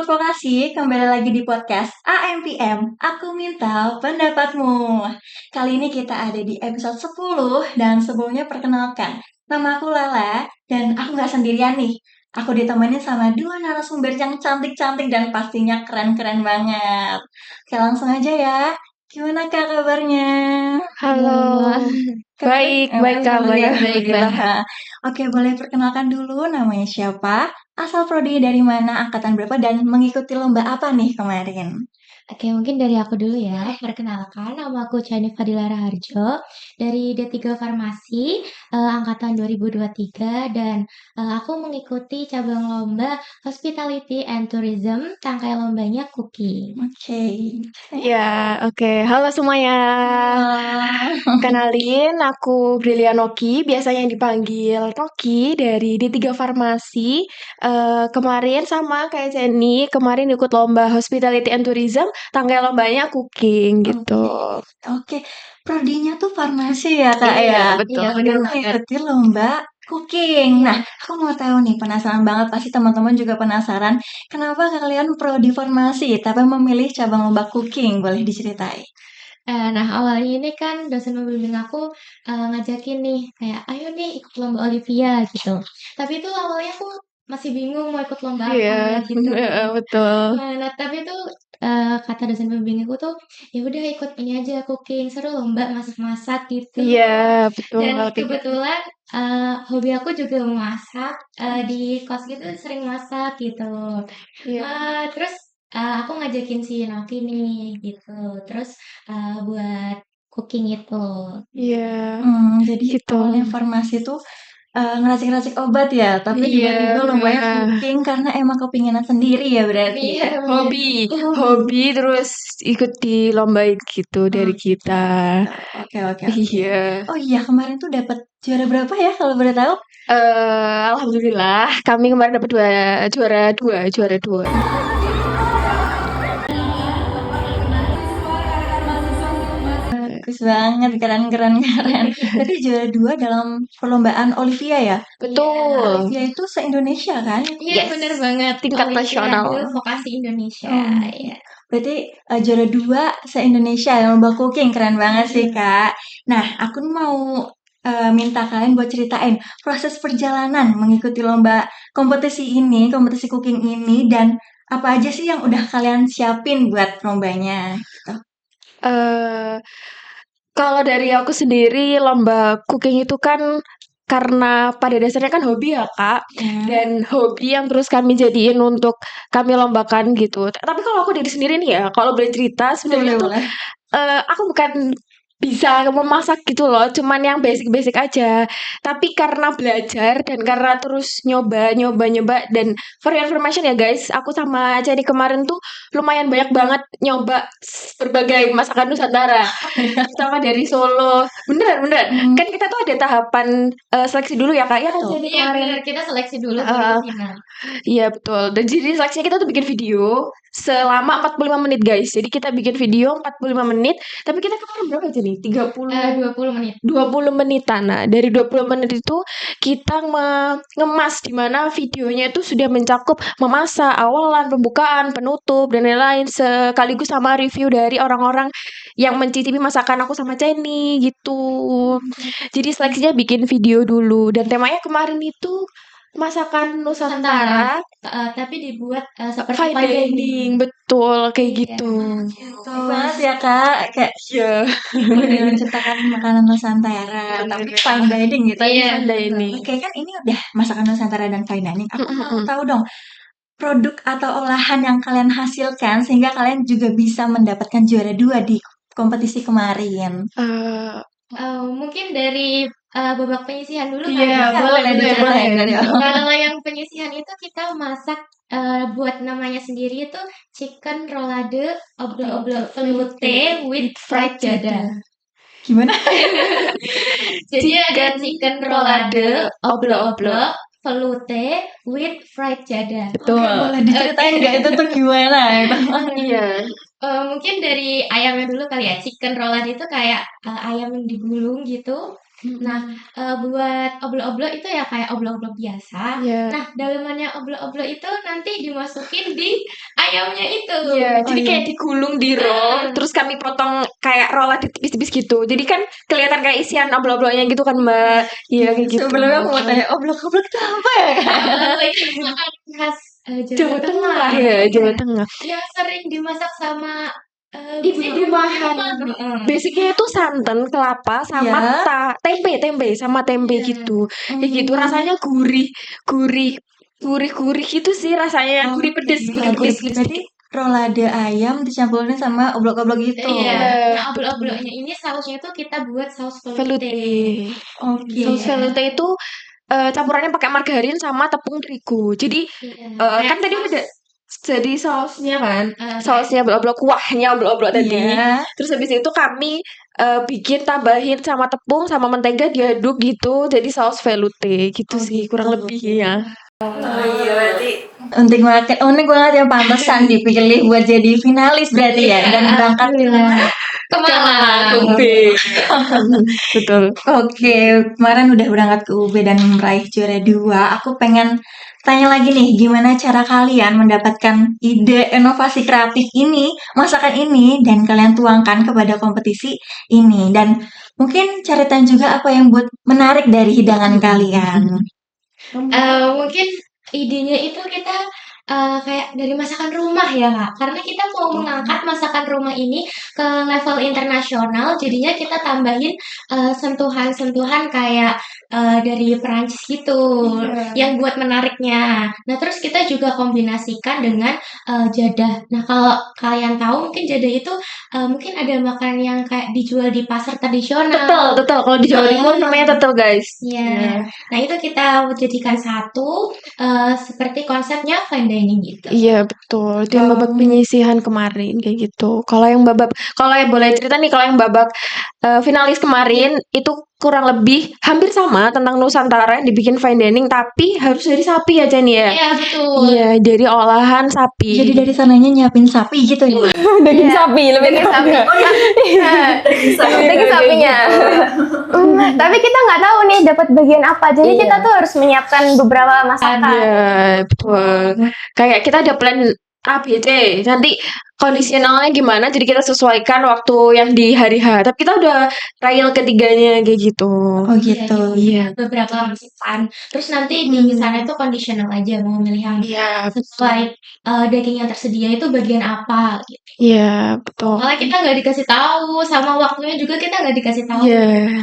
Sobat Vokasi, kembali lagi di podcast AMPM, Aku Minta Pendapatmu. Kali ini kita ada di episode 10 dan sebelumnya perkenalkan. Nama aku Lala dan aku nggak sendirian nih. Aku ditemenin sama dua narasumber yang cantik-cantik dan pastinya keren-keren banget. Oke, langsung aja ya. Gimana Kak kabarnya? Halo, baik Kak, baik. Oke, boleh perkenalkan dulu namanya siapa, asal prodi dari mana, angkatan berapa, dan mengikuti lomba apa nih kemarin? Oke, mungkin dari aku dulu ya. Perkenalkan, nama aku Chani Fadila Raharjo dari D3 Farmasi angkatan 2023 dan aku mengikuti cabang lomba Hospitality and Tourism, tangkai lombanya cooking. Oke. Ya, oke. Halo semuanya. Kenalin, aku Brilian Noki, biasanya yang dipanggil Noki dari D3 Farmasi. Kemarin sama kayak Jenny, kemarin ikut lomba Hospitality and Tourism, tanggal lombanya cooking gitu. Oke, prodinya tuh farmasi ya Kak Iya, ya? betul. Iya, benar banget. Mengikuti lomba cooking. Nah, aku mau tahu nih, penasaran banget, pasti teman-teman juga penasaran, kenapa kalian prodi farmasi tapi memilih cabang lomba cooking? Boleh diceritain? Nah, awalnya ini kan dosen pembimbing aku ngajakin nih, kayak ayo nih ikut lomba Olivia gitu. Tapi itu awalnya aku masih bingung mau ikut lomba apa gitu. Betul. Nah, tapi itu kata dosen pembimbing aku tuh, ya udah ikut ini aja cooking, seru lomba masak-masak gitu. Iya, betul. Dan kebetulan hobi aku juga memasak, di kos gitu sering masak gitu. Iya. Terus aku ngajakin si Noki nih gitu. Terus buat cooking itu. Iya. Jadi Gitu. awalnya farmasi tuh ngeracik-racik obat ya, tapi Iya, tiba-tiba lombanya cooking karena emang kepinginan sendiri ya berarti. Iya, hobi terus ikut di lomba gitu dari kita. Oke. Iya. Oh iya, kemarin tuh dapat juara berapa ya kalau boleh tahu? Alhamdulillah kami kemarin dapat juara dua. Bagus banget, keren. Tadi juara 2 dalam perlombaan Olivia ya? Betul. Olivia itu se-Indonesia kan? Iya, Yes. bener banget. Tingkat nasional. Vokasi Indonesia. Ya. Berarti juara 2 se-Indonesia lomba cooking, keren banget sih Kak. Nah, aku mau minta kalian buat ceritain proses perjalanan mengikuti lomba kompetisi cooking ini, dan apa aja sih yang udah kalian siapin buat lombanya gitu. Kalau dari aku sendiri lomba cooking itu kan karena pada dasarnya kan hobi ya Kak, dan hobi yang terus kami jadiin untuk kami lombakan gitu. Tapi kalau aku diri sendiri nih ya, kalau boleh cerita sebenarnya tuh aku bukan bisa memasak gitu loh, cuman yang basic-basic aja. Tapi karena belajar dan karena terus nyoba dan for your information ya guys, aku sama Jenny kemarin tuh lumayan banyak banget nyoba berbagai masakan Nusantara. Sama dari Solo. Beneran. Kan kita tuh ada tahapan seleksi dulu ya Kak ya kan Jenny Iya, kemarin. bener. Kita seleksi dulu baru final. Iya betul. Dan jadi seleksinya kita tuh bikin video selama 45 menit guys. Jadi kita bikin video 45 menit, tapi kita kemarin berapa aja nih? 20 menit. 20 menitan. Nah, dari 20 menit itu kita mengemas di mana videonya itu sudah mencakup memasak, awalan, pembukaan, penutup dan lain-lain sekaligus sama review dari orang-orang yang mencicipi masakan aku sama Jenny gitu. Jadi seleksinya bikin video dulu dan temanya kemarin itu masakan Nusantara Tapi dibuat seperti fine dining, betul kayak gitu. Banget ya Kak, kayak menciptakan makanan Nusantara, tapi fine dining gitu. Iya, Fine dining. Oke, kan ini udah masakan Nusantara dan fine dining. Aku mau tahu dong, produk atau olahan yang kalian hasilkan sehingga kalian juga bisa mendapatkan juara 2 di kompetisi kemarin. Mungkin dari babak penyisihan dulu kali Iya, ya. boleh. Kalau yang penyisihan itu kita masak buat namanya sendiri itu chicken rollade oblong velouté with fried jada. Gimana? Jadi ada chicken rollade oblong velouté with fried jada. Betul. Boleh diceritain nggak itu tuh gimana? Iya. Mungkin dari ayamnya dulu kali ya. Chicken roll itu kayak ayam yang digulung gitu. Nah, buat oblong-oblong itu ya kayak oblong-oblong biasa. Iya. Nah, dalemannya oblong-oblong itu nanti dimasukin di ayamnya itu. Iya, jadi iya. kayak digulung di roll, terus kami potong kayak roll tipis-tipis gitu. Jadi kan kelihatan kayak isian oblong-oblongnya gitu kan, Mbak. Iya, kayak gitu. Sebelumnya aku mau tanya, oblong-oblong itu apa ya? Ini masakan khas Jawa Tengah ya, Jawa Tengah. yang sering dimasak sama Ibu-ibu rumahan. Basicnya itu santan, kelapa, sama Iya. tempe sama tempe gitu. Kayak gitu rasanya gurih gitu sih rasanya. Gurih pedes Berarti rolade ayam dicampurin sama oblong-oblong gitu. Iya. Nah, oblong-oblongnya ini sausnya itu kita buat saus velouté. Oke. Saus velouté itu campurannya pakai margarin sama tepung terigu. Jadi kan tadi udah jadi sausnya kan, sausnya oblong-oblong, kuahnya oblong-oblong tadi. Iya. Terus habis itu kami bikin tambahin sama tepung sama mentega diaduk gitu, jadi saus velouté gitu sih kurang lebihnya. Oh iya, berarti unik banget ya, pantesan dipilih buat jadi finalis berarti ya, dan berangkat kemana? UB. Betul. Oke, kemarin udah berangkat ke UB dan meraih juara 2. Aku pengen tanya lagi nih, gimana cara kalian mendapatkan ide inovasi kreatif ini, masakan ini, dan kalian tuangkan kepada kompetisi ini. Dan mungkin ceritain juga apa yang buat menarik dari hidangan kalian. Mungkin idenya itu kita kayak dari masakan rumah ya Kak, karena kita mau mengangkat masakan rumah ini ke level internasional, jadinya kita tambahin sentuhan-sentuhan kayak dari Perancis gitu, yang buat menariknya. Nah terus kita juga kombinasikan dengan jadah. Nah kalau kalian tahu mungkin jadah itu mungkin ada makanan yang kayak dijual di pasar tradisional. Betul. Kalau di Jawa Timur namanya tetel, guys. Iya. Nah itu kita jadikan satu seperti konsepnya fine dining gitu. Iya betul. Dia babak penyisihan kemarin kayak gitu. Kalau yang boleh cerita nih, kalau yang babak finalis kemarin itu kurang lebih hampir sama tentang Nusantara yang dibikin fine dining, tapi harus dari sapi ya Jen ya. Iya betul. Iya, dari olahan sapi. Jadi dari sananya nyiapin sapi gitu ya? daging sapi lebih tepatnya. Daging sapinya. Tapi kita nggak tahu nih dapat bagian apa. Jadi kita tuh harus menyiapkan beberapa masakan. Iya, betul. Kayak kita ada plan A, B, C. Nanti kondisionalnya gimana, jadi kita sesuaikan waktu yang di hari H. Tapi kita udah trial ketiganya kayak gitu. Oh gitu. Iya. Beberapa masukan. Terus nanti di sana itu conditional aja mau milih yang sesuai daging yang tersedia itu bagian apa gitu. Iya, betul. Malah kita nggak dikasih tahu, sama waktunya juga kita nggak dikasih tahu. Iya.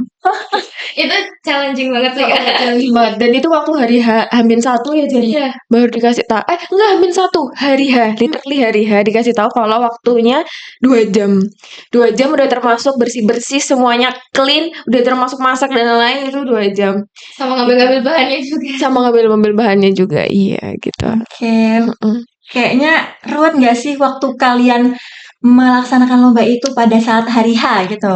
Itu challenging banget sih Kak. Dan itu waktu hari H-1 ya jadi baru dikasih tahu. Enggak H-1, hari H, literally hari H dikasih tahu kalau waktunya 2 jam. 2 jam udah termasuk bersih-bersih, semuanya clean, udah termasuk masak dan lain-lain itu 2 jam. Sama ngambil-ngambil bahannya juga. Sama ngambil bahannya juga, iya gitu. Oke. Kayaknya ruwet nggak sih waktu kalian melaksanakan lomba itu pada saat hari H gitu?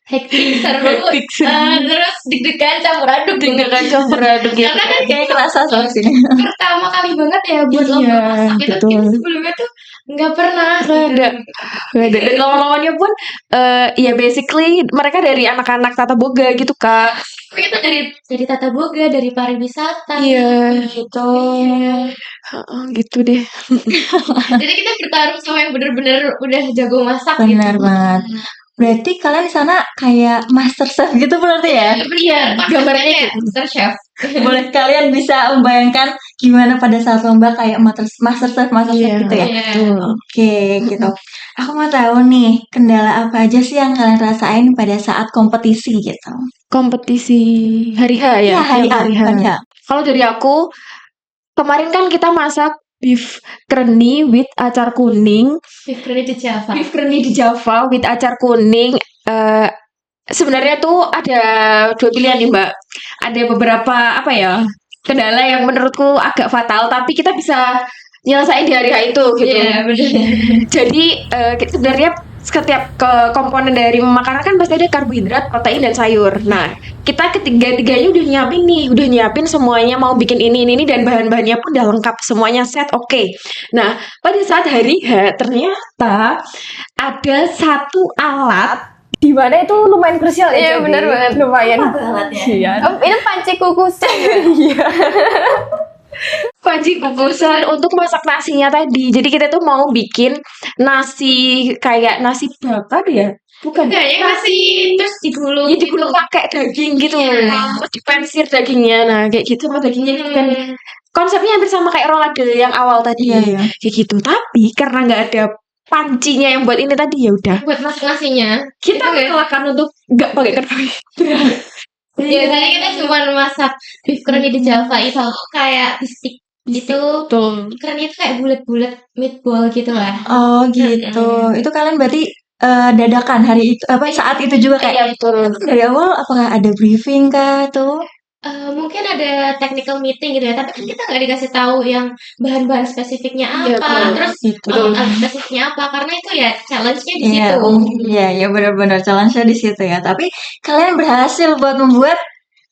Hektik seru. Terus deg-degan campur aduk. Ya. Karena kan Kayak kerasa soal sini. pertama kali banget ya buat lomba masak itu. Kita sebelumnya tuh nggak pernah. Nggak ada. Dan lawan-lawannya pun ya basically mereka dari anak-anak Tata Boga gitu Kak. Itu dari Tata Boga, dari pariwisata. Iya. Gitu. Gitu deh. Jadi kita bertarung sama yang bener-bener udah jago masak Benar gitu. banget. Berarti kalian di sana kayak master chef gitu berarti ya? Iya, gambarnya kayak Master Chef. Boleh kalian bisa membayangkan gimana pada saat lomba kayak master chef gitu ya? Oke, gitu. Aku mau tahu nih, kendala apa aja sih yang kalian rasain pada saat kompetisi gitu? Kompetisi hari H ya? Iya, hari H. Kalau dari aku, kemarin kan kita masak beef kerenny with acar kuning. Beef kerenny di Java with acar kuning. Sebenarnya tuh ada 2 pilihan nih Mbak. Ada beberapa kendala yang menurutku agak fatal, tapi kita bisa nyelesain di hari H itu gitu. Iya, benar. Jadi sebenarnya setiap komponen dari makanan kan pasti ada karbohidrat, protein dan sayur. Nah, kita ketiga-tiganya udah nyiapin semuanya, mau bikin ini dan bahan-bahannya pun udah lengkap, semuanya set oke. Nah, pada saat hari H ternyata ada satu alat Di mana itu lumayan krusial ya. Iya, jadi. benar banget. Lumayan. alatnya? Iya. Ini panci kukusan. panci kukusan untuk masak nasinya tadi. Jadi kita tuh mau bikin nasi kayak nasi bakar ya. Bukan. Kayaknya masih terus digulung Ya digulung pakai daging gitu. Terus dipensir dagingnya. Nah, kayak gitu sama dagingnya kan. Konsepnya hampir sama kayak rolade yang awal tadi. Iya. Kayak gitu. Tapi karena nggak ada pancinya yang buat ini tadi ya udah. buat masak nasinya. Kita mengelakkan untuk nggak pakai karbohidrat. Biasanya kita cuma masak beef curry di Java itu kayak bistik gitu. Betul. Curry itu kayak bulat-bulat meatball gitu lah. Oh gitu. Itu kalian berarti dadakan hari itu saat itu juga kayak Iya betul. dari awal apakah ada briefing kah tuh? Mungkin ada technical meeting gitu ya, tapi kan kita nggak dikasih tahu yang bahan-bahan spesifiknya Iya, apa, betul. terus Gitu. alat spesifiknya apa, karena itu ya challenge-nya di Iya, situ. iya benar-benar challenge-nya di situ ya. Tapi kalian berhasil buat membuat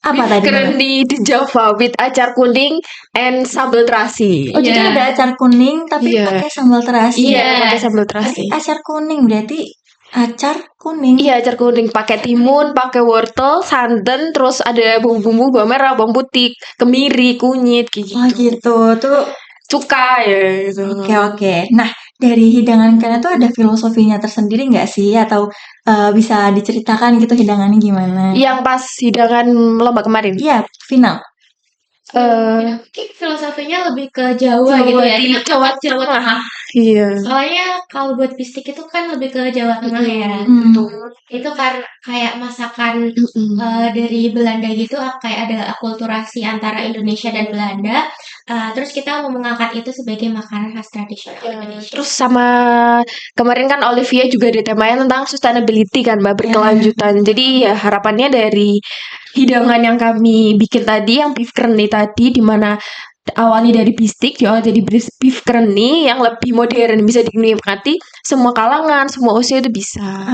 apa tadi? Keren di Java with acar kuning and sambal terasi. Oh, jadi Iya. ada acar kuning tapi Iya. pakai sambal terasi. Iya. pakai sambal terasi. Acar kuning berarti acar kuning. Iya, acar kuning pakai timun, pakai wortel, santan, terus ada bumbu-bumbu, bawang merah, bawang putih, kemiri, kunyit, kayak Oh gitu. gitu. Tuh Cuka ya gitu. oke. Nah, dari hidangan kalian tuh ada filosofinya tersendiri nggak sih? Atau bisa diceritakan gitu hidangannya gimana? Yang pas hidangan lomba kemarin. Iya, final. Mungkin filosofinya lebih ke Jawa gitu ya, di Jawa Tengah. Iya. Soalnya kalau buat bistik itu kan lebih ke Jawa Tengah ya. Itu kan kayak masakan dari Belanda gitu, kayak ada akulturasi antara Indonesia dan Belanda. Terus kita mau mengangkat itu sebagai makanan khas tradisional Indonesia. Terus sama kemarin kan Olivia juga ada temanya tentang sustainability kan Mbak, berkelanjutan. Jadi ya harapannya dari hidangan yang kami bikin tadi, yang beef curry tadi, dimana awalnya dari bistik, diolah jadi beef curry yang lebih modern, bisa dinikmati semua kalangan, semua usia itu bisa.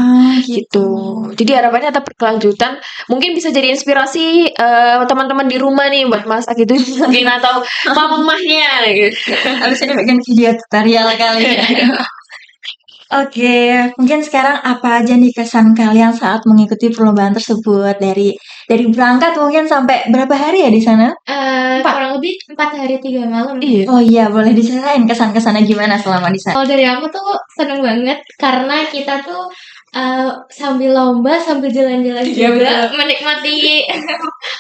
Gitu. Jadi harapannya tetap berkelanjutan. Mungkin bisa jadi inspirasi teman-teman di rumah nih buat masak gitu mungkin atau mamahnya gitu. Harus ini bikin video tutorial kali ya. Oke, mungkin sekarang apa aja nih kesan kalian saat mengikuti perlombaan tersebut dari berangkat mungkin sampai berapa hari ya di sana? Kurang lebih 4 hari 3 malam. Iya. Oh iya, boleh diceritain kesan-kesannya gimana selama di sana? Kalau dari aku tuh seneng banget karena kita tuh sambil lomba sambil jalan-jalan Iya, juga menikmati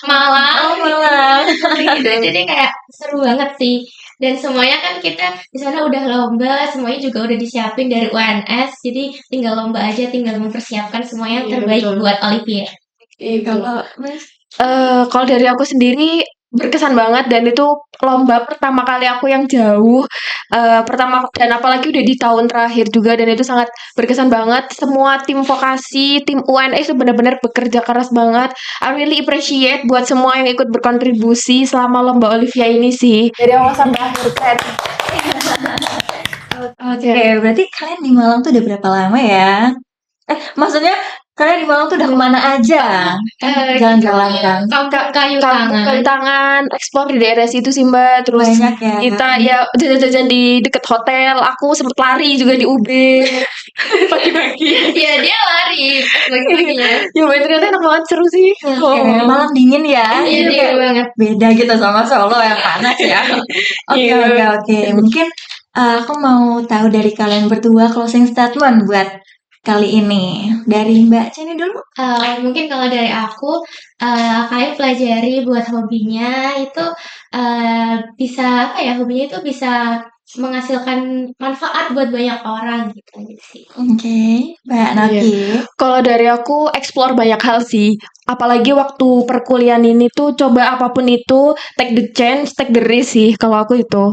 Malang. Malang. Gitu. Jadi kayak seru banget sih. Dan semuanya kan kita di sana udah lomba, semuanya juga udah disiapin dari UNS. Jadi tinggal lomba aja, tinggal mempersiapkan semuanya yang Iya, terbaik betul. buat Olivia. Kalau dari aku sendiri berkesan banget, dan itu lomba pertama kali aku yang jauh, pertama, dan apalagi udah di tahun terakhir juga, dan itu sangat berkesan banget. Semua tim vokasi, tim UNS itu benar-benar bekerja keras banget. I really appreciate buat semua yang ikut berkontribusi selama lomba Olivia ini sih. Dari awal sampai akhir kan. Oke, berarti kalian di Malang tuh udah berapa lama ya? Maksudnya kalian di Malang tuh udah kemana aja? Kan jalan-jalan kan? Kampung Kayu Kampung Tangan. Kayu Tangan, explore di daerah situ sih Mbak. Terus Banyak ya. kita ya jajan-jajan di deket hotel. Aku sempet lari juga di UB pagi-pagi. Iya, dia lari pas pagi-paginya. Ya Mbak, ternyata enak banget, seru sih. Oke, Malang dingin ya? Iya, Jadi dia kayak banget. beda gitu sama Solo yang panas ya. Iya. Oke. Mungkin aku mau tahu dari kalian berdua closing statement buat kali ini. Dari Mbak Ceni dulu. Mungkin kalau dari aku, kalian pelajari buat hobinya itu bisa apa ya? Hobinya itu bisa menghasilkan manfaat buat banyak orang gitu aja sih. Oke, Mbak Noki. Kalau dari aku explore banyak hal sih. Apalagi waktu perkuliahan ini tuh coba apapun itu, take the chance, take the risk sih kalau aku itu.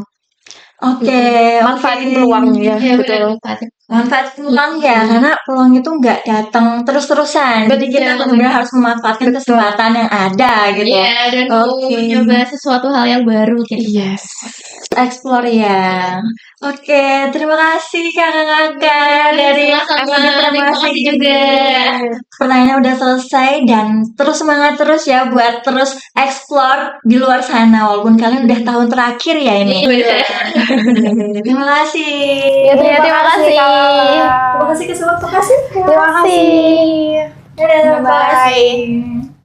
Oke, Manfaatin peluang ya, Iya, betul. benar. manfaat peluang ya, karena peluang itu nggak datang terus-terusan. Jadi kita Betul. benar-benar harus memanfaatkan kesempatan yang ada gitu. Iya, dan Oke. mencoba sesuatu hal yang baru gitu. Yes. explore ya. Oke, terima kasih kakak-kakak dari Terima kasih juga. Pertanyaannya udah selesai dan terus semangat terus ya buat terus explore di luar sana walaupun kalian udah tahun terakhir ya ini. Terima kasih. Ya, terima kasih. Terima kasih ke semua kasih. Terima kasih. Dadah, Bye. bye.